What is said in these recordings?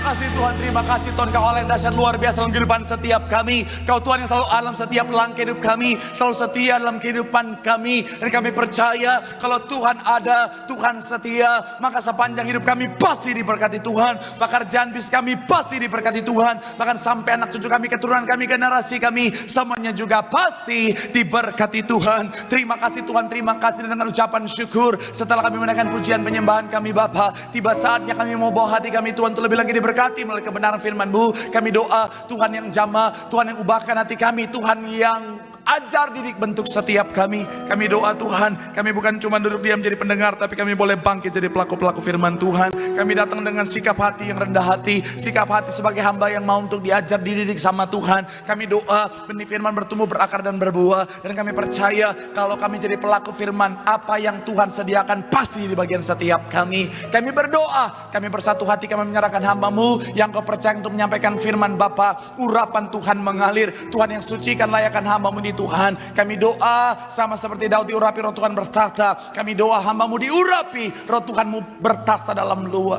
kasih Tuhan, terima kasih Tuhan. Kau Allah yang dahsyat luar biasa dalam kehidupan setiap kami. Kau Tuhan yang selalu alam setiap langkah hidup kami, selalu setia dalam kehidupan kami. Dan kami percaya kalau Tuhan ada, Tuhan setia, maka sepanjang hidup kami pasti diberkati Tuhan. Pekerjaan bisnis kami pasti diberkati Tuhan. Bahkan sampai anak cucu kami, keturunan kami, generasi kami, semuanya juga pasti diberkati Tuhan. Terima kasih Tuhan, terima kasih dengan ucapan syukur. Setelah kami menaikkan pujian penyembahan kami Bapa, tiba saatnya kami mau bawa hati kami Tuhan untuk lebih lagi diberkati melalui kebenaran firman-Mu. Kami doa Tuhan yang jamah, Tuhan yang ubahkan hati kami, Tuhan yang ajar didik bentuk setiap kami. Kami doa Tuhan, kami bukan cuma duduk diam jadi pendengar, tapi kami boleh bangkit jadi pelaku-pelaku firman Tuhan. Kami datang dengan sikap hati yang rendah hati, sikap hati sebagai hamba yang mau untuk diajar dididik sama Tuhan. Kami doa benih firman bertumbuh, berakar dan berbuah. Dan kami percaya kalau kami jadi pelaku firman, apa yang Tuhan sediakan pasti di bagian setiap kami. Kami berdoa, kami bersatu hati, kami menyerahkan hamba-Mu yang Kau percaya untuk menyampaikan firman Bapa. Urapan Tuhan mengalir, Tuhan yang sucikan layakan hamba-Mu di Tuhan. Kami doa sama seperti Daud diurapi roh Tuhan bertahta. Kami doa hamba-Mu diurapi roh Tuhan-Mu bertahta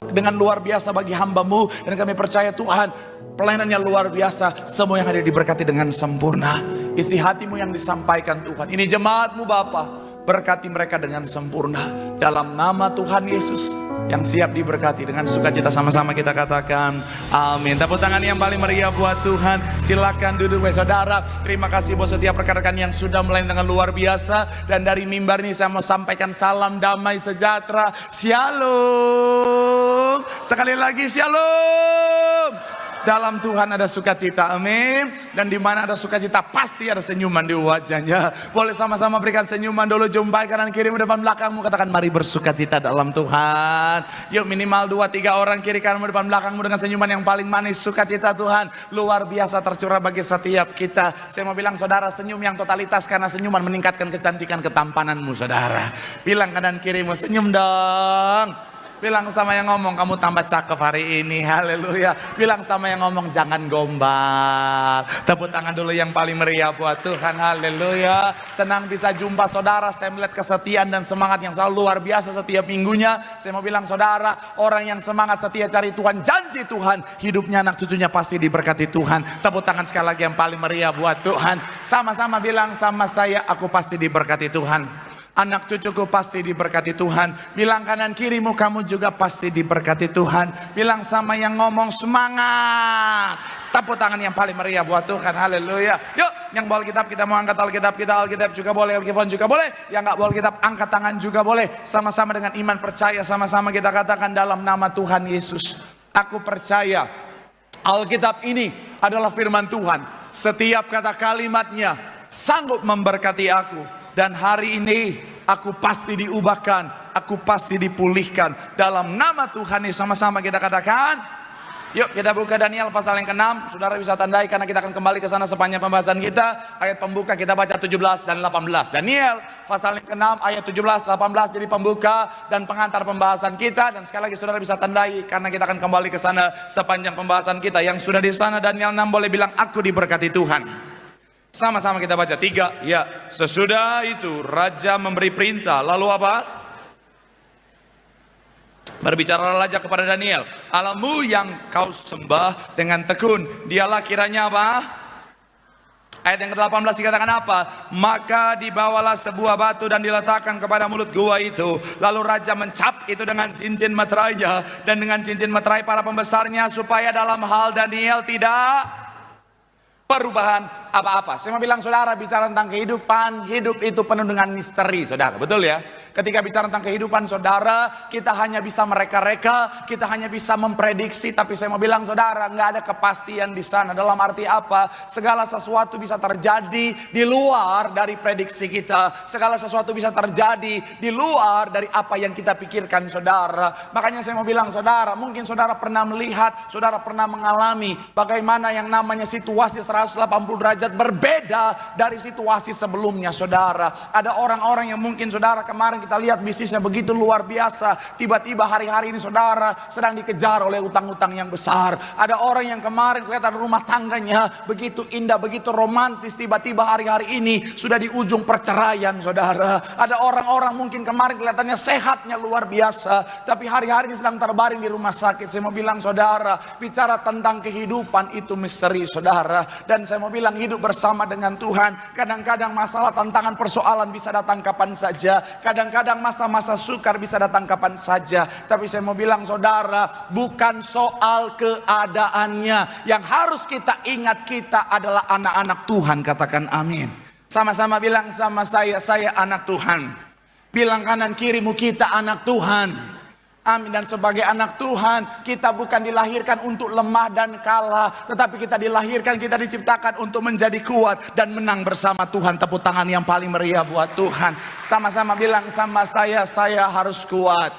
dengan luar biasa bagi hamba-Mu. Dan kami percaya Tuhan, pelayanannya luar biasa. Semua yang hadir diberkati dengan sempurna. Isi hati-Mu yang disampaikan Tuhan. Ini jemaat-Mu Bapa, berkati mereka dengan sempurna. Dalam nama Tuhan Yesus yang siap diberkati, dengan sukacita sama-sama kita katakan amin. Tepuk tangan yang paling meriah buat Tuhan. Silakan duduk saudara. Terima kasih buat setiap rekan-rekan yang sudah melayani dengan luar biasa. Dan dari mimbar ini saya mau sampaikan salam damai sejahtera. Shalom. Sekali lagi shalom. Dalam Tuhan ada sukacita, amin. Dan di mana ada sukacita pasti ada senyuman di wajahnya. Boleh sama-sama berikan senyuman dulu, jumpai kanan kiri depan belakangmu, katakan mari bersukacita dalam Tuhan. Yuk minimal 2-3 orang kiri kananmu depan belakangmu dengan senyuman yang paling manis. Sukacita Tuhan luar biasa tercurah bagi setiap kita. Saya mau bilang saudara, senyum yang totalitas, karena senyuman meningkatkan kecantikan ketampananmu saudara. Bilang kanan kirimu, senyum dong. Bilang sama yang ngomong, kamu tambah cakep hari ini, haleluya. Bilang sama yang ngomong, jangan gombal. Tepuk tangan dulu yang paling meriah buat Tuhan, haleluya. Senang bisa jumpa saudara, saya melihat kesetiaan dan semangat yang selalu luar biasa setiap minggunya. Saya mau bilang saudara, orang yang semangat setia cari Tuhan, janji Tuhan, hidupnya anak cucunya pasti diberkati Tuhan. Tepuk tangan sekali lagi yang paling meriah buat Tuhan. Sama-sama bilang sama saya, aku pasti diberkati Tuhan. Anak cucuku pasti diberkati Tuhan. Bilang kanan kirimu, kamu juga pasti diberkati Tuhan. Bilang sama yang ngomong, semangat. Tepuk tangan yang paling meriah buat Tuhan, haleluya. Yuk, yang bawa Alkitab kita mau angkat Alkitab kita. Alkitab juga boleh, Alkitab juga boleh. Yang nggak bawa Alkitab angkat tangan juga boleh. Sama-sama dengan iman percaya, sama-sama kita katakan dalam nama Tuhan Yesus, aku percaya Alkitab ini adalah firman Tuhan. Setiap kata kalimatnya sanggup memberkati aku. Dan hari ini aku pasti diubahkan, aku pasti dipulihkan. Dalam nama Tuhan ini sama-sama kita katakan. Yuk kita buka Daniel pasal yang ke-6. Saudara bisa tandai karena kita akan kembali ke sana sepanjang pembahasan kita. Ayat pembuka kita baca 17 dan 18. Daniel pasal yang ke-6 ayat 17 18 jadi pembuka dan pengantar pembahasan kita. Dan sekali lagi saudara bisa tandai karena kita akan kembali ke sana sepanjang pembahasan kita. Yang sudah di sana Daniel 6 boleh bilang, aku diberkati Tuhan. Sama-sama kita baca 3. Ya, sesudah itu raja memberi perintah. Lalu apa? Berbicara raja kepada Daniel, Allahmu yang kau sembah dengan tekun, dialah kiranya apa? Ayat yang ke-18 dikatakan apa? Maka dibawalah sebuah batu dan diletakkan kepada mulut gua itu. Lalu raja mencap itu dengan cincin meterainya dan dengan cincin meterai para pembesarnya, supaya dalam hal Daniel tidak perubahan apa-apa. Saya mau bilang saudara, bicara tentang kehidupan, hidup itu penuh dengan misteri saudara, betul ya? Ketika bicara tentang kehidupan saudara, kita hanya bisa mereka-reka, kita hanya bisa memprediksi. Tapi saya mau bilang saudara, nggak ada kepastian di sana. Dalam arti apa? Segala sesuatu bisa terjadi di luar dari prediksi kita. Segala sesuatu bisa terjadi di luar dari apa yang kita pikirkan saudara. Makanya saya mau bilang saudara, mungkin saudara pernah melihat, saudara pernah mengalami bagaimana yang namanya situasi 180 derajat berbeda dari situasi sebelumnya saudara. Ada orang-orang yang mungkin saudara kemarin kita lihat bisnisnya begitu luar biasa. Tiba-tiba hari-hari ini saudara sedang dikejar oleh utang-utang yang besar. Ada orang yang kemarin kelihatan rumah tangganya begitu indah, begitu romantis. Tiba-tiba hari-hari ini sudah di ujung perceraian saudara. Ada orang-orang mungkin kemarin kelihatannya sehatnya luar biasa, tapi hari-hari ini sedang terbaring di rumah sakit. Saya mau bilang saudara, bicara tentang kehidupan itu misteri saudara. Dan saya mau bilang hidup bersama dengan Tuhan, kadang-kadang masalah, tantangan, persoalan bisa datang kapan saja. Kadang-kadang masa-masa sukar bisa datang kapan saja. Tapi saya mau bilang saudara, bukan soal keadaannya. Yang harus kita ingat, kita adalah anak-anak Tuhan. Katakan amin. Sama-sama bilang sama saya anak Tuhan. Bilang kanan kirimu, kita anak Tuhan. Amin. Dan sebagai anak Tuhan, kita bukan dilahirkan untuk lemah dan kalah, tetapi kita dilahirkan, kita diciptakan untuk menjadi kuat dan menang bersama Tuhan. Tepuk tangan yang paling meriah buat Tuhan. Sama-sama bilang sama saya harus kuat.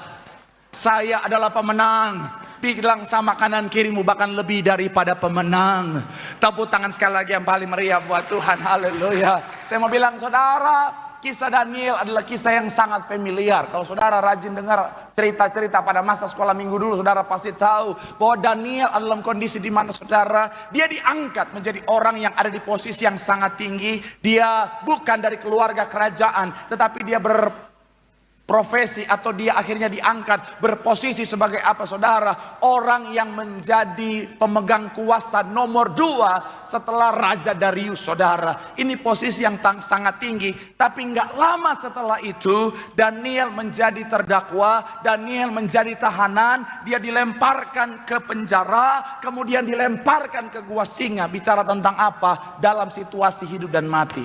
Saya adalah pemenang. Bilang sama kanan kirimu, bahkan lebih daripada pemenang. Tepuk tangan sekali lagi yang paling meriah buat Tuhan. Haleluya. Saya mau bilang saudara, kisah Daniel adalah kisah yang sangat familiar. Kalau saudara rajin dengar cerita-cerita pada masa sekolah minggu dulu, saudara pasti tahu bahwa Daniel dalam kondisi di mana saudara, dia diangkat menjadi orang yang ada di posisi yang sangat tinggi. Dia bukan dari keluarga kerajaan, tetapi dia berprofesi atau dia akhirnya diangkat berposisi sebagai apa saudara? Orang yang menjadi pemegang kuasa nomor 2 setelah Raja Darius saudara. Ini posisi yang sangat tinggi. Tapi nggak lama setelah itu Daniel menjadi terdakwa, Daniel menjadi tahanan, dia dilemparkan ke penjara, kemudian dilemparkan ke gua singa. Bicara tentang apa? Dalam situasi hidup dan mati.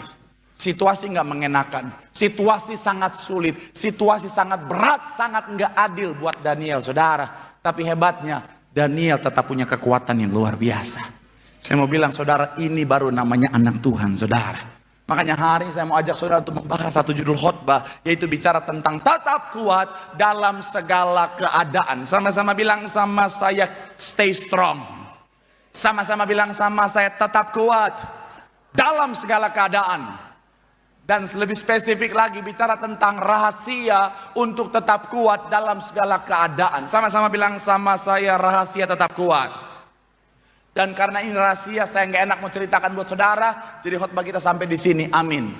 Situasi nggak mengenakan, situasi sangat sulit, situasi sangat berat, sangat nggak adil buat Daniel saudara. Tapi hebatnya Daniel tetap punya kekuatan yang luar biasa. Saya mau bilang saudara, ini baru namanya anak Tuhan saudara. Makanya hari ini saya mau ajak saudara untuk membahas satu judul khotbah, yaitu bicara tentang tetap kuat dalam segala keadaan. Sama-sama bilang sama saya, stay strong. Sama-sama bilang sama saya, tetap kuat dalam segala keadaan. Dan lebih spesifik lagi bicara tentang rahasia untuk tetap kuat dalam segala keadaan. Sama-sama bilang sama saya, rahasia tetap kuat. Dan karena ini rahasia, saya nggak enak mau ceritakan buat saudara, jadi khotbah kita sampai di sini. Amin.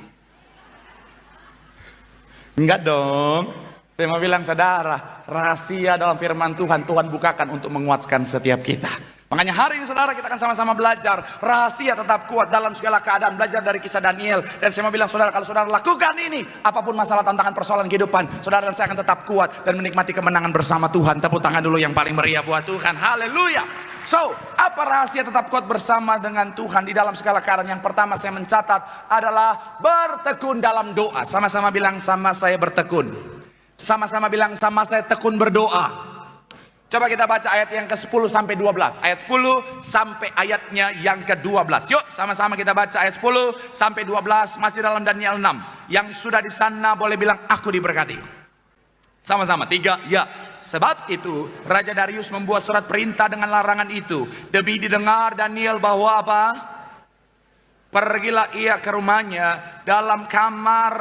Enggak dong. Saya mau bilang saudara, rahasia dalam firman Tuhan, Tuhan bukakan untuk menguatkan setiap kita. Makanya hari ini saudara, kita akan sama-sama belajar rahasia tetap kuat dalam segala keadaan, belajar dari kisah Daniel. Dan saya mau bilang saudara, kalau saudara lakukan ini, apapun masalah, tantangan, persoalan kehidupan, saudara dan saya akan tetap kuat dan menikmati kemenangan bersama Tuhan. Tepuk tangan dulu yang paling meriah buat Tuhan. Haleluya. So, apa rahasia tetap kuat bersama dengan Tuhan di dalam segala keadaan? Yang pertama saya mencatat adalah bertekun dalam doa. Sama-sama bilang sama saya, bertekun. Sama-sama bilang sama saya, tekun berdoa. Coba kita baca ayat yang ke-10 sampai 12. Ayat 10 sampai ayatnya yang ke-12. Yuk sama-sama kita baca ayat 10 sampai 12. Masih dalam Daniel 6. Yang sudah di sana boleh bilang aku diberkati. Sama-sama 3. Ya, sebab itu Raja Darius membuat surat perintah dengan larangan itu, demi didengar Daniel bahwa apa? Pergilah ia ke rumahnya, dalam kamar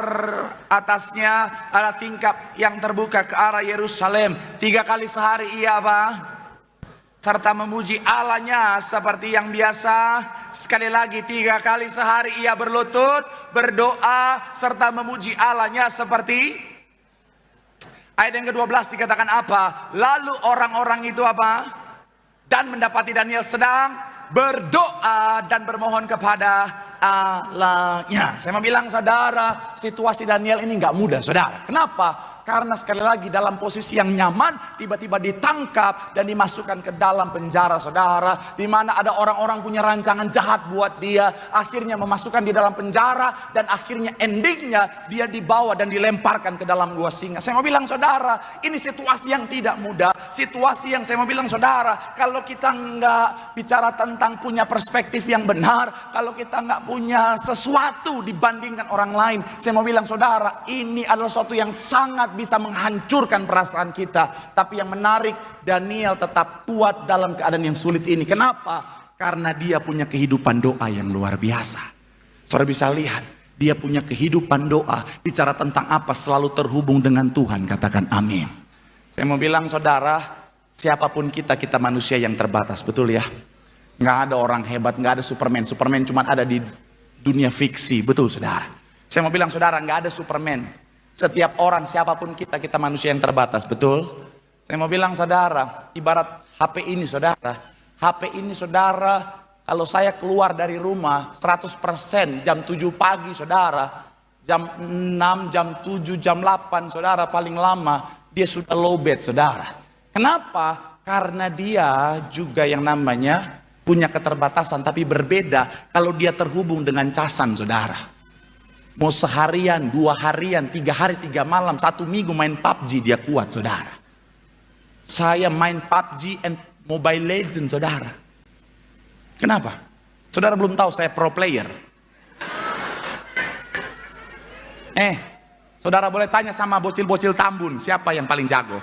atasnya ada tingkap yang terbuka ke arah Yerusalem. 3 kali sehari ia apa? Serta memuji Allahnya seperti yang biasa. Sekali lagi 3 kali sehari ia berlutut, berdoa serta memuji Allahnya seperti. Ayat yang ke-12 dikatakan apa? Lalu orang-orang itu apa? Dan mendapati Daniel sedang berdoa dan bermohon kepada Allahnya. Saya mau bilang saudara, situasi Daniel ini nggak mudah saudara. Kenapa? Karena sekali lagi dalam posisi yang nyaman, tiba-tiba ditangkap dan dimasukkan ke dalam penjara saudara. Di mana ada orang-orang punya rancangan jahat buat dia. Akhirnya memasukkan di dalam penjara. Dan akhirnya endingnya dia dibawa dan dilemparkan ke dalam gua singa. Saya mau bilang saudara, ini situasi yang tidak mudah. Situasi yang saya mau bilang saudara, kalau kita nggak bicara tentang punya perspektif yang benar, kalau kita nggak punya sesuatu dibandingkan orang lain, saya mau bilang saudara, ini adalah sesuatu yang sangat bisa menghancurkan perasaan kita. Tapi yang menarik, Daniel tetap kuat dalam keadaan yang sulit ini. Kenapa? Karena dia punya kehidupan doa yang luar biasa. Saudara bisa lihat, Dia punya kehidupan doa. Bicara tentang apa? Selalu terhubung dengan Tuhan. Katakan amin. Saya mau bilang saudara, siapapun kita manusia yang terbatas. Betul ya? Nggak ada orang hebat, nggak ada Superman. Superman cuma ada di dunia fiksi. Betul saudara? Saya mau bilang saudara, nggak ada Superman. Setiap orang, siapapun kita manusia yang terbatas. Betul? Saya mau bilang saudara, ibarat HP ini saudara. HP ini saudara, kalau saya keluar dari rumah 100% jam 7 pagi saudara, jam 6, jam 7, jam 8 saudara paling lama dia sudah lowbat saudara. Kenapa? Karena dia juga yang namanya punya keterbatasan, tapi berbeda kalau dia terhubung dengan casan saudara. Mau seharian, 2 harian, 3 hari, 3 malam, 1 minggu main PUBG dia kuat saudara. Saya main PUBG and Mobile Legends saudara. Kenapa? Saudara belum tahu saya pro player. Saudara boleh tanya sama bocil-bocil Tambun, siapa yang paling jago?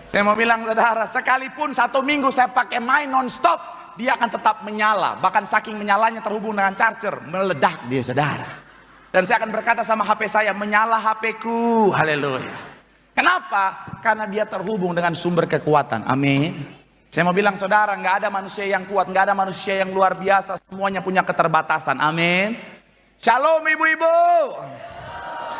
Saya mau bilang saudara, sekalipun 1 minggu saya pakai main non-stop, dia akan tetap menyala. Bahkan saking menyalanya terhubung dengan charger, meledak dia saudara. Dan saya akan berkata sama HP saya, menyala HP-ku, haleluya. Kenapa? Karena dia terhubung dengan sumber kekuatan. Amin. Saya mau bilang saudara, nggak ada manusia yang kuat, nggak ada manusia yang luar biasa. Semuanya punya keterbatasan. Amin. Shalom ibu-ibu.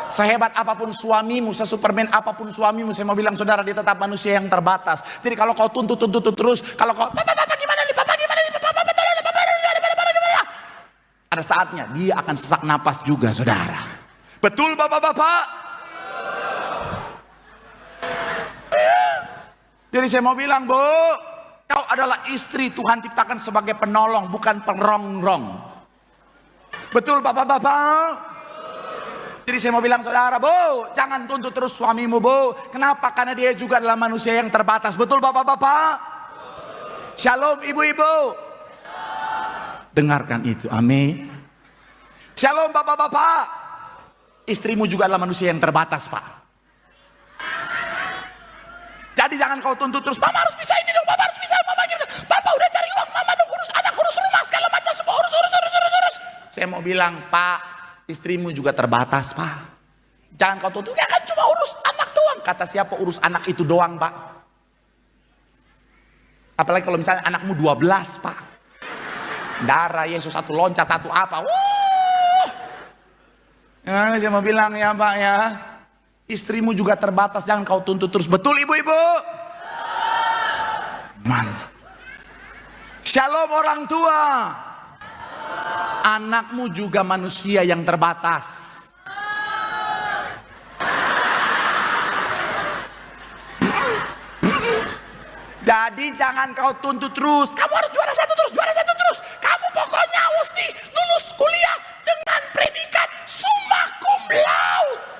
Sehebat apapun suamimu, sesuperman apapun suamimu, saya mau bilang saudara, dia tetap manusia yang terbatas. Jadi kalau kau tuntut terus, kalau kau papa gimana nih, papa gimana nih, papa gimana? Ada saatnya dia akan sesak napas juga saudara. Betul bapak-bapak? Jadi saya mau bilang, Bu, kau adalah istri Tuhan ciptakan sebagai penolong, bukan perongrong. Betul bapak-bapak? Jadi saya mau bilang saudara, Bu, jangan tuntut terus suamimu, Bu. Kenapa? Karena dia juga adalah manusia yang terbatas. Betul bapak-bapak? Shalom ibu-ibu. Dengarkan itu, amin. Shalom bapak-bapak. Istrimu juga adalah manusia yang terbatas, Pak. Jadi jangan kau tuntut terus, mama harus bisa ini dong, papa harus bisa, mama gimana? Papa udah cari uang, mama dong urus anak, urus rumah, segala macam, semua urus. Saya mau bilang, Pak, istrimu juga terbatas, Pak. Jangan kau tuntut, ya kan cuma urus anak doang. Kata siapa urus anak itu doang, Pak? Apalagi kalau misalnya anakmu 12, Pak. Darah Yesus, satu loncat, satu apa. Ya, saya mau bilang ya, Pak ya. Istrimu juga terbatas, jangan kau tuntut terus. Betul ibu-ibu? Mantap. Shalom orang tua. Anakmu juga manusia yang terbatas. Jadi jangan kau tuntut terus. Kamu harus juara satu terus. Kamu pokoknya harus lulus kuliah dengan predikat summa cum laude.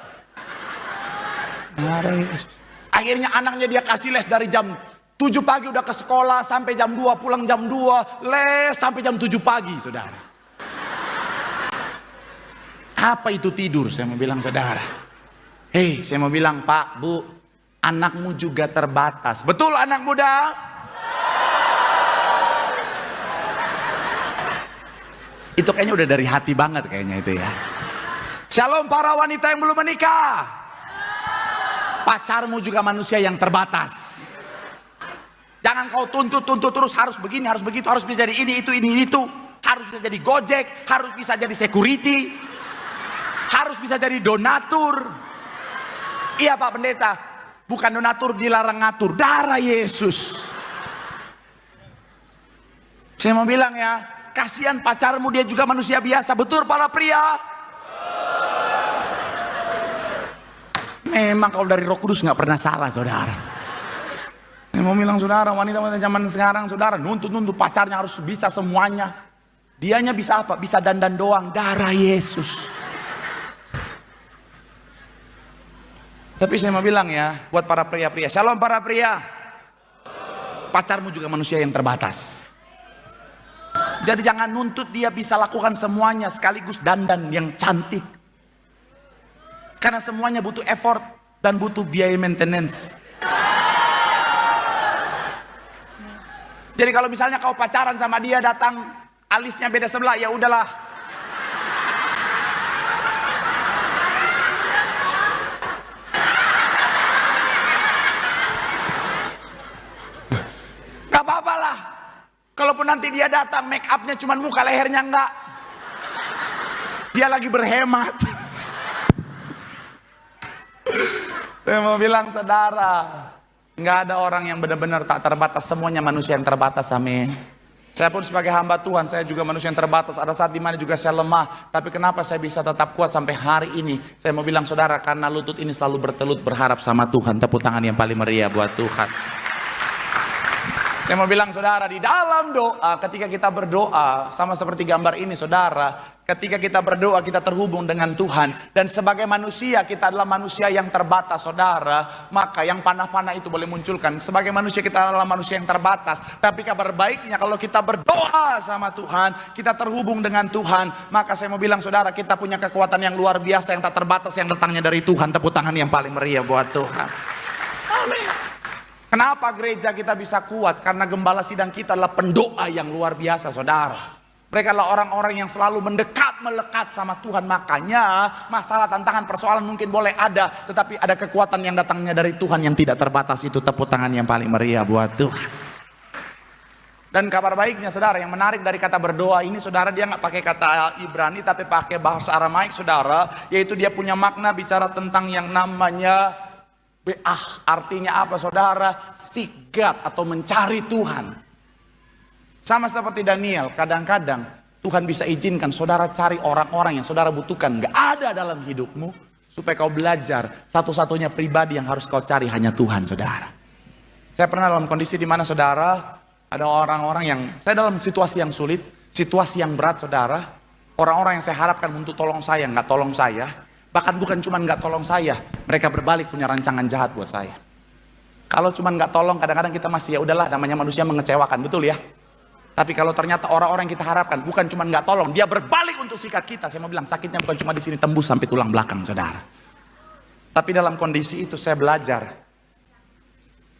Akhirnya anaknya dia kasih les dari jam 7 pagi udah ke sekolah sampai jam 2, pulang jam 2, les sampai jam 7 pagi saudara. Apa itu tidur? Saya mau bilang saudara, saya mau bilang Pak, Bu, anakmu juga terbatas. Betul anak muda? Itu kayaknya udah dari hati banget kayaknya itu ya. Shalom para wanita yang belum menikah. Pacarmu juga manusia yang terbatas. Jangan kau tuntut terus, harus begini, harus begitu, harus bisa jadi ini, itu. Harus bisa jadi Gojek, harus bisa jadi security, harus bisa jadi donatur. Iya Pak Pendeta, bukan donatur dilarang ngatur, darah Yesus. Saya mau bilang ya, kasihan pacarmu, dia juga manusia biasa. Betul para pria? Memang kalau dari Roh Kudus nggak pernah salah saudara. Saya mau bilang saudara, wanita-wanita zaman sekarang saudara nuntut pacarnya harus bisa semuanya. Dianya bisa apa? Bisa dandan doang, darah Yesus. Tapi saya mau bilang ya, buat para pria-pria, shalom para pria. Pacarmu juga manusia yang terbatas. Jadi jangan nuntut dia bisa lakukan semuanya sekaligus dandan yang cantik. Karena semuanya butuh effort dan butuh biaya maintenance. Jadi kalau misalnya kau pacaran sama dia, datang alisnya beda sebelah, ya udahlah, Kalaupun nanti dia datang, make upnya cuma muka, lehernya enggak. Dia lagi berhemat. Saya mau bilang saudara, nggak ada orang yang benar-benar tak terbatas, semuanya manusia yang terbatas, amin. Saya pun sebagai hamba Tuhan, saya juga manusia yang terbatas. Ada saat dimana juga saya lemah, tapi kenapa saya bisa tetap kuat sampai hari ini? Saya mau bilang saudara, karena lutut ini selalu bertelut berharap sama Tuhan. Tepuk tangan yang paling meriah buat Tuhan. Saya mau bilang saudara, di dalam doa, ketika kita berdoa, sama seperti gambar ini saudara, ketika kita berdoa kita terhubung dengan Tuhan. Dan sebagai manusia, kita adalah manusia yang terbatas saudara. Maka yang panah-panah itu boleh munculkan. Sebagai manusia kita adalah manusia yang terbatas. Tapi kabar baiknya kalau kita berdoa sama Tuhan, kita terhubung dengan Tuhan, maka saya mau bilang saudara, kita punya kekuatan yang luar biasa, yang tak terbatas, yang datangnya dari Tuhan. Tepuk tangan yang paling meriah buat Tuhan. Amin. Kenapa gereja kita bisa kuat? Karena gembala sidang kita adalah pendoa yang luar biasa saudara. Mereka adalah orang-orang yang selalu melekat sama Tuhan. Makanya masalah, tantangan, persoalan mungkin boleh ada, tetapi ada kekuatan yang datangnya dari Tuhan yang tidak terbatas. Itu tepuk tangan yang paling meriah buat Tuhan. Dan kabar baiknya saudara, yang menarik dari kata berdoa ini saudara, dia nggak pakai kata Ibrani tapi pakai bahasa Aramaik saudara, yaitu dia punya makna bicara tentang yang namanya artinya apa saudara? Seek God atau mencari Tuhan. Sama seperti Daniel, kadang-kadang Tuhan bisa izinkan saudara cari orang-orang yang saudara butuhkan, gak ada dalam hidupmu, supaya kau belajar satu-satunya pribadi yang harus kau cari hanya Tuhan saudara. Saya pernah dalam kondisi di mana saudara, ada orang-orang yang, saya dalam situasi yang sulit, situasi yang berat saudara, orang-orang yang saya harapkan untuk tolong saya nggak tolong saya. Bahkan bukan cuma nggak tolong saya, mereka berbalik punya rancangan jahat buat saya. Kalau cuma nggak tolong, kadang-kadang kita masih ya udahlah, namanya manusia mengecewakan, betul ya. Tapi kalau ternyata orang-orang yang kita harapkan bukan cuma nggak tolong, dia berbalik untuk sikat kita. Saya mau bilang sakitnya bukan cuma di sini, tembus sampai tulang belakang saudara. Tapi dalam kondisi itu saya belajar,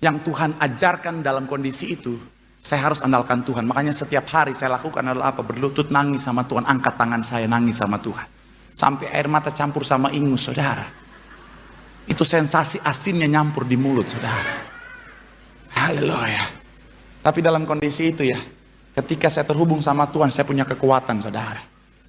yang Tuhan ajarkan dalam kondisi itu, saya harus andalkan Tuhan. Makanya setiap hari saya lakukan adalah apa? Berlutut nangis sama Tuhan, angkat tangan saya nangis sama Tuhan. Sampai air mata campur sama ingus saudara. Itu sensasi asinnya nyampur di mulut saudara. Haleluya. Tapi dalam kondisi itu ya, ketika saya terhubung sama Tuhan, saya punya kekuatan saudara.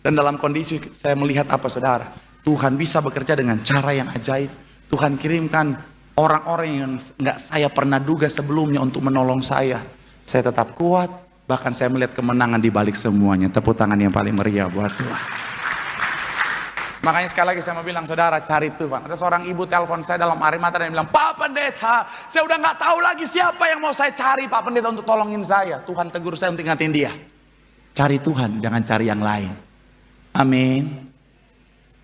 Dan dalam kondisi saya melihat apa saudara? Tuhan bisa bekerja dengan cara yang ajaib. Tuhan kirimkan orang-orang yang nggak saya pernah duga sebelumnya untuk menolong saya. Saya tetap kuat, bahkan saya melihat kemenangan di balik semuanya. Tepuk tangan yang paling meriah buat Tuhan. Makanya sekali lagi saya mau bilang saudara, cari Tuhan. Ada seorang ibu telepon saya dalam air mata dan bilang, Pak Pendeta, saya udah nggak tahu lagi siapa yang mau saya cari Pak Pendeta untuk tolongin saya. Tuhan tegur saya untuk ingatin dia, cari Tuhan, jangan cari yang lain. Amin.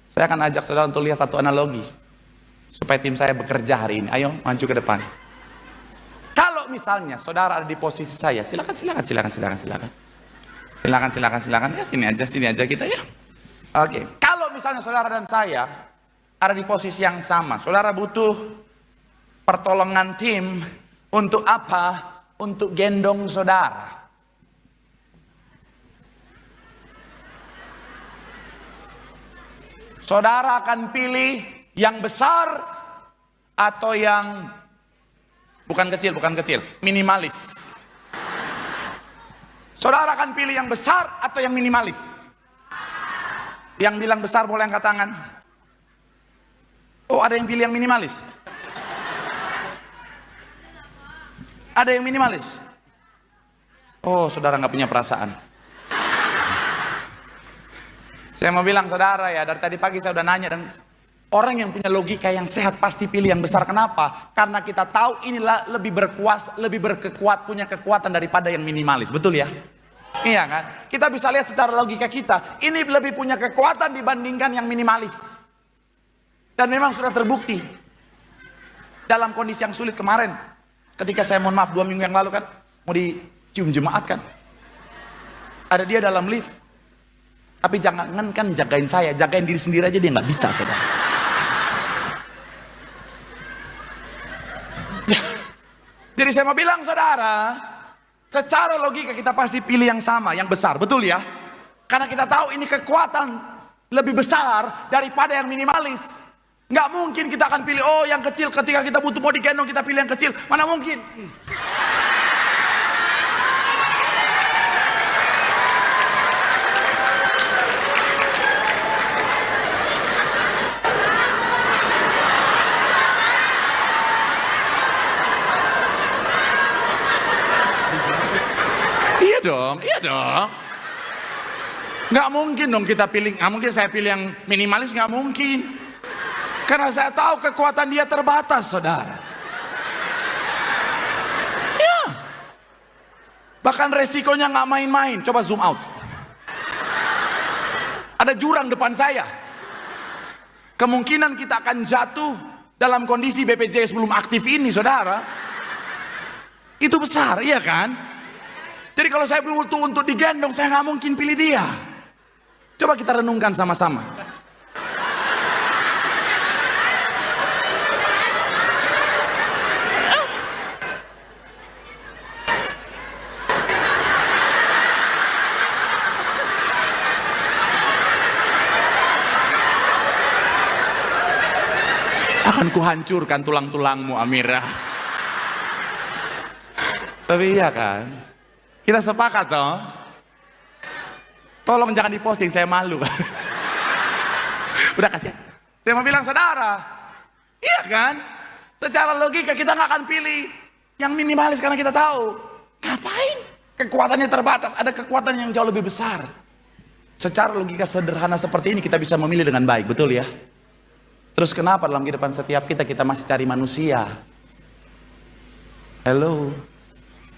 Saya akan ajak saudara untuk lihat satu analogi supaya tim saya bekerja hari ini. Ayo maju ke depan. Kalau misalnya saudara ada di posisi saya, silakan. Ya sini aja kita ya. Oke. Kalau misalnya saudara dan saya ada di posisi yang sama, saudara butuh pertolongan tim untuk apa? Untuk gendong saudara. Saudara akan pilih yang besar atau yang bukan kecil, minimalis. Saudara akan pilih yang besar atau yang minimalis? Yang bilang besar boleh angkat tangan. Oh, ada yang pilih yang minimalis. Ada yang minimalis. Oh, saudara nggak punya perasaan. Saya mau bilang saudara ya, dari tadi pagi saya udah nanya, dan orang yang punya logika yang sehat pasti pilih yang besar. Kenapa? Karena kita tahu inilah lebih berkuasa, lebih punya kekuatan daripada yang minimalis. Betul ya? Iya kan? Kita bisa lihat secara logika kita, ini lebih punya kekuatan dibandingkan yang minimalis. Dan memang sudah terbukti. Dalam kondisi yang sulit kemarin, ketika saya mohon maaf 2 minggu yang lalu kan, mau dicium jemaat kan, ada dia dalam lift. Tapi jangan kan jagain saya, jagain diri sendiri aja dia nggak bisa saudara. Jadi saya mau bilang saudara, secara logika kita pasti pilih yang sama, yang besar, betul ya? Karena kita tahu ini kekuatan lebih besar daripada yang minimalis. Nggak mungkin kita akan pilih, oh yang kecil, ketika kita butuh mau digendong kita pilih yang kecil. Mana mungkin? dong, iya dong. Nggak mungkin dong kita pilih, nggak mungkin saya pilih yang minimalis, nggak mungkin. Karena saya tahu kekuatan dia terbatas, saudara. Ya. Bahkan resikonya nggak main-main. Coba zoom out. Ada jurang depan saya. Kemungkinan kita akan jatuh dalam kondisi BPJS belum aktif ini, saudara. Itu besar, iya kan? Jadi kalau saya butuh untuk digendong, saya nggak mungkin pilih dia. Coba kita renungkan sama-sama. Akan kuhancurkan tulang-tulangmu, Amira. Tapi iya kan? Kita sepakat toh? Tolong jangan diposting, saya malu. Udah kasih. Saya mau bilang, saudara, iya kan? Secara logika kita nggak akan pilih yang minimalis karena kita tahu. Ngapain? Kekuatannya terbatas, ada kekuatan yang jauh lebih besar. Secara logika sederhana seperti ini kita bisa memilih dengan baik, betul ya? Terus kenapa dalam kehidupan setiap kita masih cari manusia? Hello?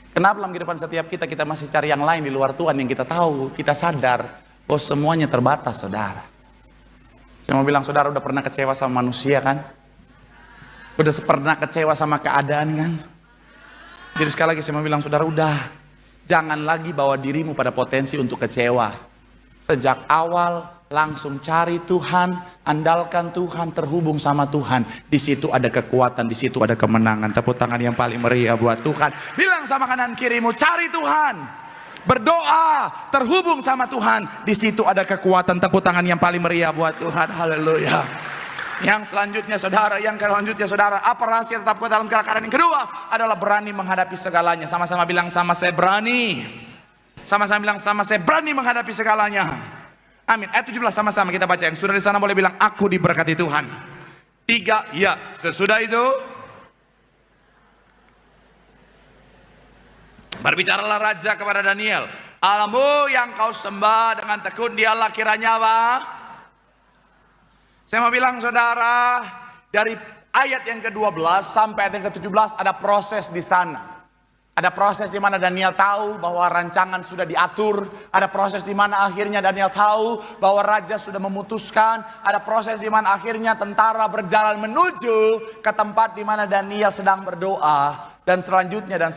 Kenapa dalam kehidupan setiap kita masih cari yang lain di luar Tuhan yang kita tahu, kita sadar bahwa semuanya terbatas, saudara. Saya mau bilang, saudara udah pernah kecewa sama manusia kan? Udah pernah kecewa sama keadaan kan? Jadi sekali lagi saya mau bilang, saudara udah. Jangan lagi bawa dirimu pada potensi untuk kecewa. Sejak awal langsung cari Tuhan, andalkan Tuhan, terhubung sama Tuhan. Di situ ada kekuatan, di situ ada kemenangan. Tepuk tangan yang paling meriah buat Tuhan. Bilang sama kanan kirimu, cari Tuhan, berdoa, terhubung sama Tuhan. Di situ ada kekuatan. Tepuk tangan yang paling meriah buat Tuhan. Haleluya. Yang selanjutnya saudara, apa rahasia tetap kuat dalam keadaan yang kedua? Adalah berani menghadapi segalanya. Sama-sama bilang, sama saya berani. Sama-sama bilang, sama saya berani menghadapi segalanya. Amin. Ayat 17 sama-sama kita baca. Yang sudah di sana boleh bilang, aku diberkati Tuhan. 3, ya. Sesudah itu berbicaralah raja kepada Daniel, Allahmu yang kau sembah dengan tekun, dialah kiranya apa? Saya mau bilang, saudara, dari ayat yang ke-12 sampai ayat yang ke-17 ada proses di sana. Ada proses di mana Daniel tahu bahwa rancangan sudah diatur. Ada proses di mana akhirnya Daniel tahu bahwa raja sudah memutuskan. Ada proses di mana akhirnya tentara berjalan menuju ke tempat di mana Daniel sedang berdoa. Dan selanjutnya. Dan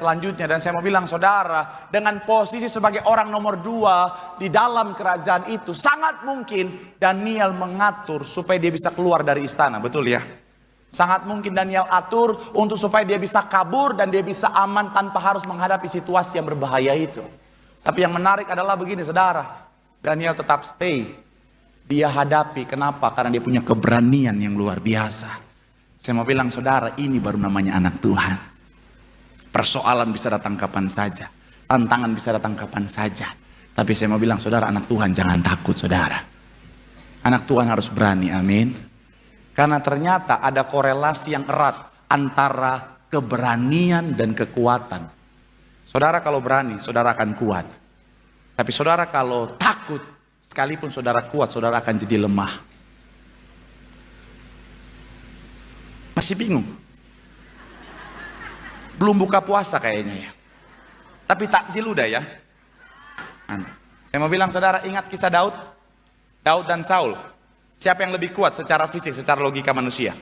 saya mau bilang, saudara, dengan posisi sebagai orang nomor 2 di dalam kerajaan itu, sangat mungkin Daniel mengatur supaya dia bisa keluar dari istana. Betul ya? Sangat mungkin Daniel atur untuk supaya dia bisa kabur dan dia bisa aman tanpa harus menghadapi situasi yang berbahaya itu. Tapi yang menarik adalah begini, saudara. Daniel tetap stay. Dia hadapi. Kenapa? Karena dia punya keberanian yang luar biasa. Saya mau bilang, saudara, ini baru namanya anak Tuhan. Persoalan bisa datang kapan saja. Tantangan bisa datang kapan saja. Tapi saya mau bilang, saudara, anak Tuhan jangan takut, saudara. Anak Tuhan harus berani, amin. Karena ternyata ada korelasi yang erat antara keberanian dan kekuatan. Saudara kalau berani, saudara akan kuat. Tapi saudara kalau takut, sekalipun saudara kuat, saudara akan jadi lemah. Masih bingung? Belum buka puasa kayaknya ya. Tapi takjil udah ya. Saya mau bilang, saudara, ingat kisah Daud? Daud dan Saul. Siapa yang lebih kuat secara fisik, secara logika manusia?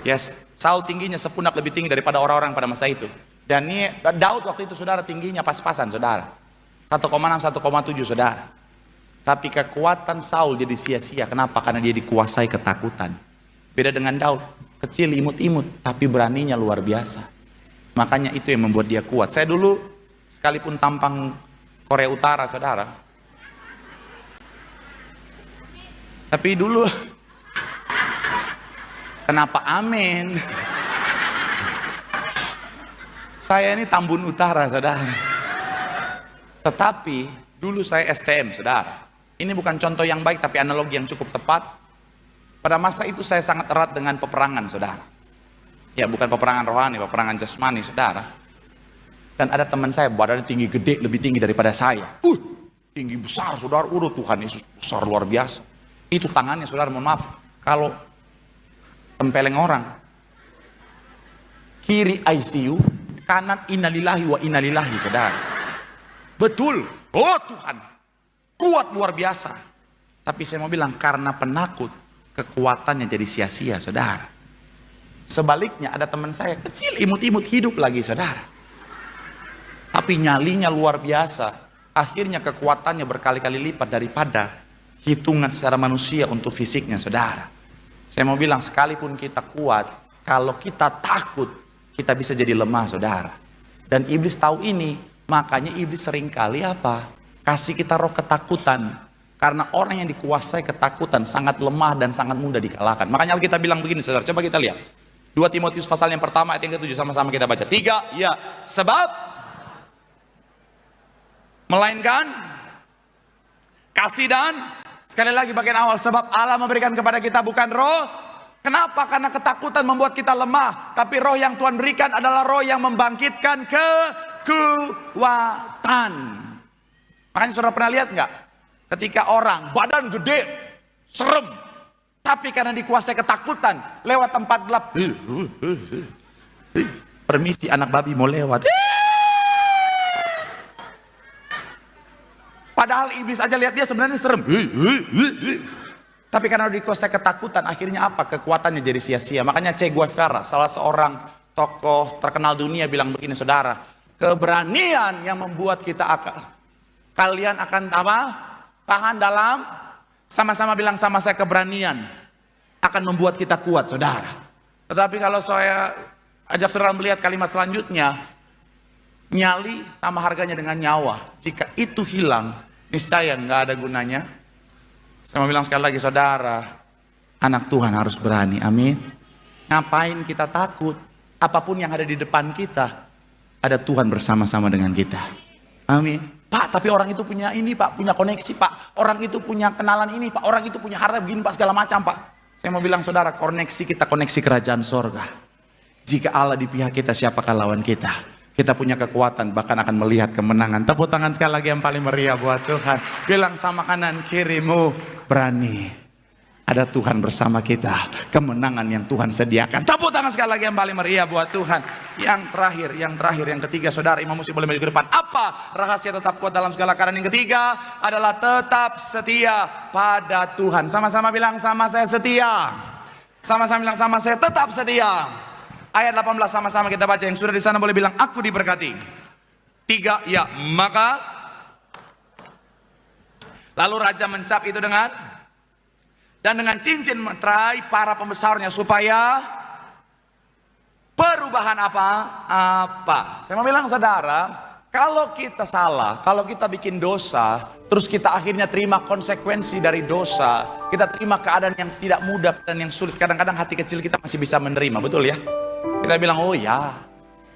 Yes, Saul tingginya sepundak lebih tinggi daripada orang-orang pada masa itu. Dan Daud waktu itu, saudara, tingginya pas-pasan, saudara. 1,6, 1,7, saudara. Tapi kekuatan Saul jadi sia-sia. Kenapa? Karena dia dikuasai ketakutan. Beda dengan Daud, kecil, imut-imut, tapi beraninya luar biasa. Makanya itu yang membuat dia kuat. Saya dulu, sekalipun tampang Korea Utara, saudara, tapi dulu, kenapa amin? Saya ini Tambun Utara, saudara. Tetapi dulu saya STM, saudara. Ini bukan contoh yang baik, tapi analogi yang cukup tepat. Pada masa itu saya sangat erat dengan peperangan, saudara. Ya, bukan peperangan rohani, peperangan jasmani, saudara. Dan ada teman saya, badannya tinggi gede, lebih tinggi daripada saya. Tinggi besar, saudara. Tuhan Yesus besar luar biasa. Itu tangannya, saudara, mohon maaf. Kalau tempeleng orang, kiri ICU, kanan innalillahi wa innalillahi, saudara. Betul. Oh Tuhan, kuat luar biasa. Tapi saya mau bilang, karena penakut, kekuatannya jadi sia-sia, saudara. Sebaliknya ada teman saya kecil, imut-imut, hidup lagi, saudara. Tapi nyalinya luar biasa. Akhirnya kekuatannya berkali-kali lipat daripada hitungan secara manusia untuk fisiknya, saudara. Saya mau bilang, sekalipun kita kuat, kalau kita takut, kita bisa jadi lemah, saudara. Dan iblis tahu ini, makanya iblis seringkali apa? Kasih kita roh ketakutan. Karena orang yang dikuasai ketakutan sangat lemah dan sangat mudah dikalahkan. Makanya Alkitab bilang begini, saudara. Coba kita lihat. 2 Timotius pasal yang pertama ayat yang ke-7, sama-sama kita baca. 3, ya. Sebab melainkan kasih dan, sekali lagi bagian awal, sebab Allah memberikan kepada kita bukan roh. Kenapa? Karena ketakutan membuat kita lemah. Tapi roh yang Tuhan berikan adalah roh yang membangkitkan kekuatan. Makanya saudara pernah lihat nggak? Ketika orang badan gede, serem, tapi karena dikuasai ketakutan, lewat tempat gelap, permisi anak babi mau lewat. Padahal iblis aja lihat dia sebenarnya serem. Tapi karena dikuasai ketakutan, akhirnya apa? Kekuatannya jadi sia-sia. Makanya Che Guevara, salah seorang tokoh terkenal dunia, bilang begini, saudara. Keberanian yang membuat kita kalian akan apa? Tahan dalam, sama-sama bilang sama saya, keberanian akan membuat kita kuat, saudara. Tetapi kalau saya ajak saudara melihat kalimat selanjutnya, nyali sama harganya dengan nyawa. Jika itu hilang, niscaya nggak ada gunanya. Saya mau bilang sekali lagi, saudara, anak Tuhan harus berani, amin. Ngapain kita takut? Apapun yang ada di depan kita, ada Tuhan bersama-sama dengan kita, amin. Pak, tapi orang itu punya ini, Pak, punya koneksi, Pak. Orang itu punya kenalan ini, Pak. Orang itu punya harta begini, Pak, segala macam, Pak. Saya mau bilang, saudara, koneksi kita, koneksi kerajaan sorga. Jika Allah di pihak kita, siapakah lawan kita? Kita punya kekuatan, bahkan akan melihat kemenangan. Tepuk tangan sekali lagi yang paling meriah buat Tuhan. Bilang sama kanan kirimu, berani. Ada Tuhan bersama kita. Kemenangan yang Tuhan sediakan. Tepuk tangan sekali lagi yang paling meriah buat Tuhan. Yang terakhir, yang ketiga, saudara, imam musik boleh maju ke depan. Apa rahasia tetap kuat dalam segala keadaan? Yang ketiga adalah tetap setia pada Tuhan. Sama-sama bilang, sama saya setia. Sama-sama bilang, sama saya tetap setia. Ayat 18 sama-sama kita baca. Yang sudah di sana boleh bilang, aku diberkati. 3, ya, maka lalu raja mencap itu dengan cincin meterai para pembesarnya, supaya perubahan apa. Saya mau bilang, saudara, kalau kita salah, kalau kita bikin dosa, terus kita akhirnya terima konsekuensi dari dosa, kita terima keadaan yang tidak mudah dan yang sulit. Kadang-kadang hati kecil kita masih bisa menerima, betul ya? Kita bilang, oh ya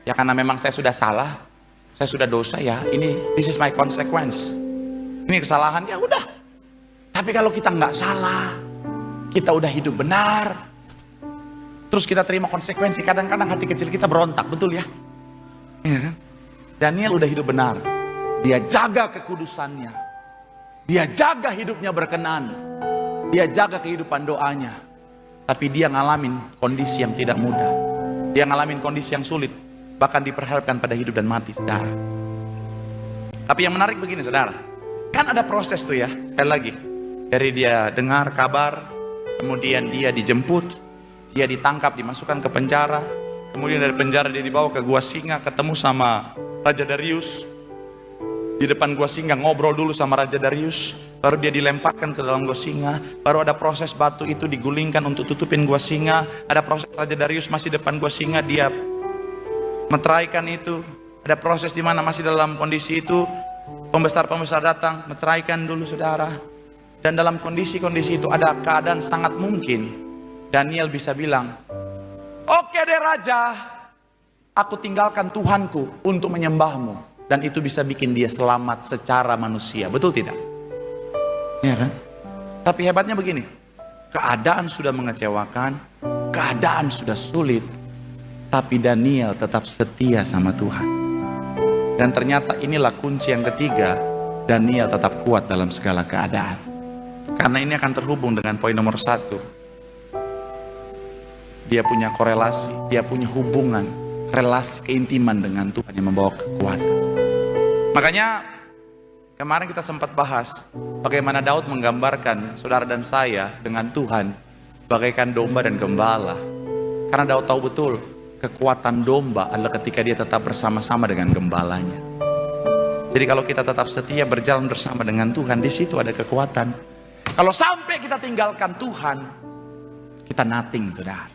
karena memang saya sudah salah, saya sudah dosa ya, this is my consequence. Ini kesalahan, ya udah. Tapi kalau kita nggak salah, kita udah hidup benar, terus kita terima konsekuensi, kadang-kadang hati kecil kita berontak, betul ya? Iya kan? Daniel udah hidup benar, dia jaga kekudusannya, dia jaga hidupnya berkenan, dia jaga kehidupan doanya, tapi dia ngalamin kondisi yang tidak mudah, dia ngalamin kondisi yang sulit, bahkan diperhadapkan pada hidup dan mati, saudara. Tapi yang menarik begini, saudara, kan ada proses tuh ya, sekali lagi, dari dia dengar kabar, kemudian dia dijemput, dia ditangkap, dimasukkan ke penjara, kemudian dari penjara dia dibawa ke gua singa, ketemu sama Raja Darius. Di depan gua singa ngobrol dulu sama Raja Darius, baru dia dilemparkan ke dalam gua singa, baru ada proses batu itu digulingkan untuk tutupin gua singa, ada proses Raja Darius masih depan gua singa, dia meteraikan itu, ada proses di mana masih dalam kondisi itu, pembesar-pembesar datang, meteraikan dulu, saudara. Dan dalam kondisi-kondisi itu ada keadaan sangat mungkin Daniel bisa bilang, oke deh Raja, aku tinggalkan Tuhanku untuk menyembahmu. Dan itu bisa bikin dia selamat secara manusia, betul tidak? Ya kan? Tapi hebatnya begini, keadaan sudah mengecewakan, keadaan sudah sulit, tapi Daniel tetap setia sama Tuhan. Dan ternyata inilah kunci yang ketiga, Daniel tetap kuat dalam segala keadaan. Karena ini akan terhubung dengan poin nomor 1. Dia punya korelasi, dia punya hubungan, relasi keintiman dengan Tuhan yang membawa kekuatan. Makanya kemarin kita sempat bahas bagaimana Daud menggambarkan saudara dan saya dengan Tuhan bagaikan domba dan gembala. Karena Daud tahu betul kekuatan domba adalah ketika dia tetap bersama-sama dengan gembalanya. Jadi kalau kita tetap setia berjalan bersama dengan Tuhan, di situ ada kekuatan. Kalau sampai kita tinggalkan Tuhan, kita nothing, saudara.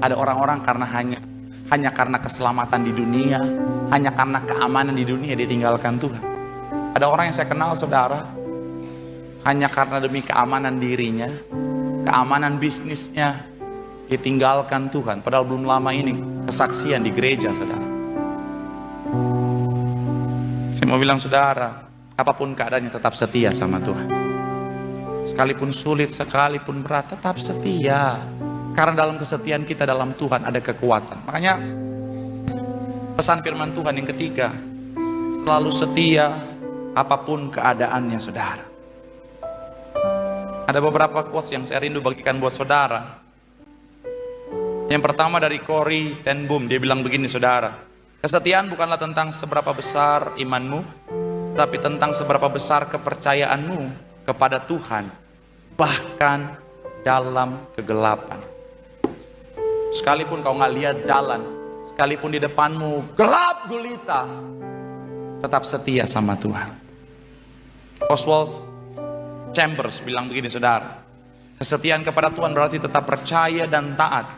Ada orang-orang karena hanya karena keselamatan di dunia, hanya karena keamanan di dunia dia tinggalkan Tuhan. Ada orang yang saya kenal, saudara, hanya karena demi keamanan dirinya, keamanan bisnisnya, ditinggalkan Tuhan. Padahal belum lama ini kesaksian di gereja, saudara. Saya mau bilang, saudara, apapun keadaannya tetap setia sama Tuhan. Sekalipun sulit, sekalipun berat, tetap setia. Karena dalam kesetiaan kita dalam Tuhan ada kekuatan. Makanya pesan firman Tuhan yang ketiga, selalu setia apapun keadaannya, saudara. Ada beberapa quotes yang saya rindu bagikan buat saudara. Yang pertama dari Corrie ten Boom, dia bilang begini, saudara. Kesetiaan bukanlah tentang seberapa besar imanmu, tapi tentang seberapa besar kepercayaanmu kepada Tuhan, bahkan dalam kegelapan. Sekalipun kau nggak lihat jalan, sekalipun di depanmu gelap gulita, tetap setia sama Tuhan. Oswald Chambers bilang begini, saudara. Kesetiaan kepada Tuhan berarti tetap percaya dan taat,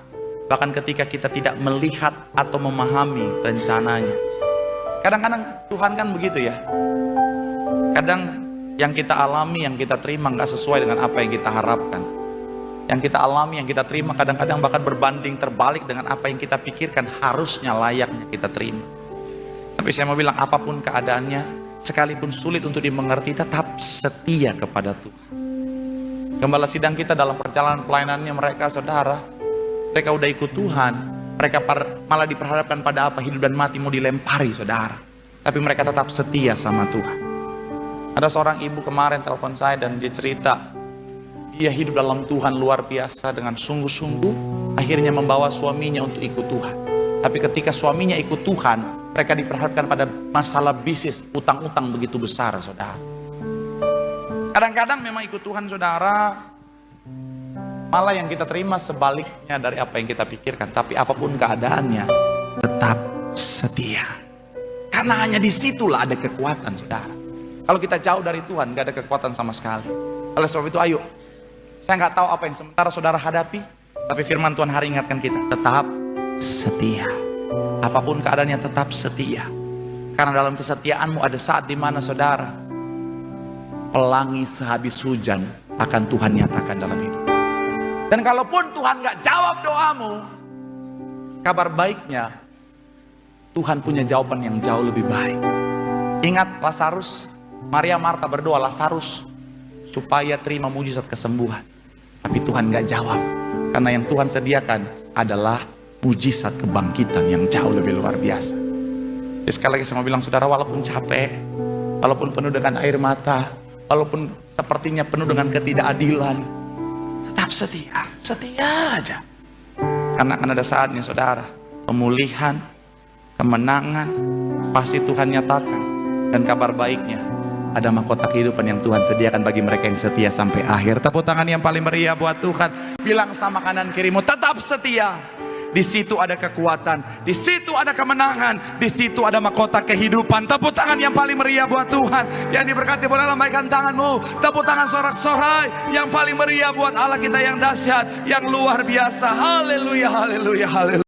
bahkan ketika kita tidak melihat atau memahami rencananya. Kadang-kadang Tuhan kan begitu ya. Kadang yang kita alami, yang kita terima nggak sesuai dengan apa yang kita harapkan. Yang kita alami, yang kita terima kadang-kadang bahkan berbanding terbalik dengan apa yang kita pikirkan harusnya, layaknya kita terima. Tapi saya mau bilang, apapun keadaannya, sekalipun sulit untuk dimengerti, tetap setia kepada Tuhan. Gembala sidang kita dalam perjalanan pelayanannya mereka, saudara, mereka udah ikut Tuhan, mereka malah diperhadapkan pada apa, hidup dan mati mau dilempari, saudara. Tapi mereka tetap setia sama Tuhan. Ada seorang ibu kemarin telepon saya dan dia cerita, dia hidup dalam Tuhan luar biasa dengan sungguh-sungguh, akhirnya membawa suaminya untuk ikut Tuhan. Tapi ketika suaminya ikut Tuhan, mereka diperhadapkan pada masalah bisnis, utang-utang begitu besar, saudara. Kadang-kadang memang ikut Tuhan, saudara, malah yang kita terima sebaliknya dari apa yang kita pikirkan. Tapi apapun keadaannya, tetap setia. Karena hanya disitulah ada kekuatan, saudara. Kalau kita jauh dari Tuhan, gak ada kekuatan sama sekali. Oleh sebab itu, ayo. Saya nggak tahu apa yang sementara saudara hadapi, tapi firman Tuhan hari ingatkan kita, tetap setia. Apapun keadaannya tetap setia. Karena dalam kesetiaanmu ada saat di mana, saudara, pelangi sehabis hujan akan Tuhan nyatakan dalam hidup. Dan kalaupun Tuhan nggak jawab doamu, kabar baiknya Tuhan punya jawaban yang jauh lebih baik. Ingat Lazarus, Maria Marta berdoa Lazarus supaya terima mujizat kesembuhan. Tapi Tuhan gak jawab. Karena yang Tuhan sediakan adalah mujizat kebangkitan yang jauh lebih luar biasa. Jadi sekali lagi saya mau bilang, saudara, walaupun capek, walaupun penuh dengan air mata, walaupun sepertinya penuh dengan ketidakadilan, tetap setia, setia aja. Karena akan ada saatnya, saudara, pemulihan, kemenangan, pasti Tuhan nyatakan. Dan kabar baiknya, ada mahkota kehidupan yang Tuhan sediakan bagi mereka yang setia sampai akhir. Tepuk tangan yang paling meriah buat Tuhan. Bilang sama kanan kirimu, tetap setia. Di situ ada kekuatan, di situ ada kemenangan, di situ ada mahkota kehidupan. Tepuk tangan yang paling meriah buat Tuhan. Yang diberkati, boleh lambaikan tanganmu. Tepuk tangan sorak-sorai yang paling meriah buat Allah kita yang dahsyat, yang luar biasa. Haleluya, haleluya, haleluya.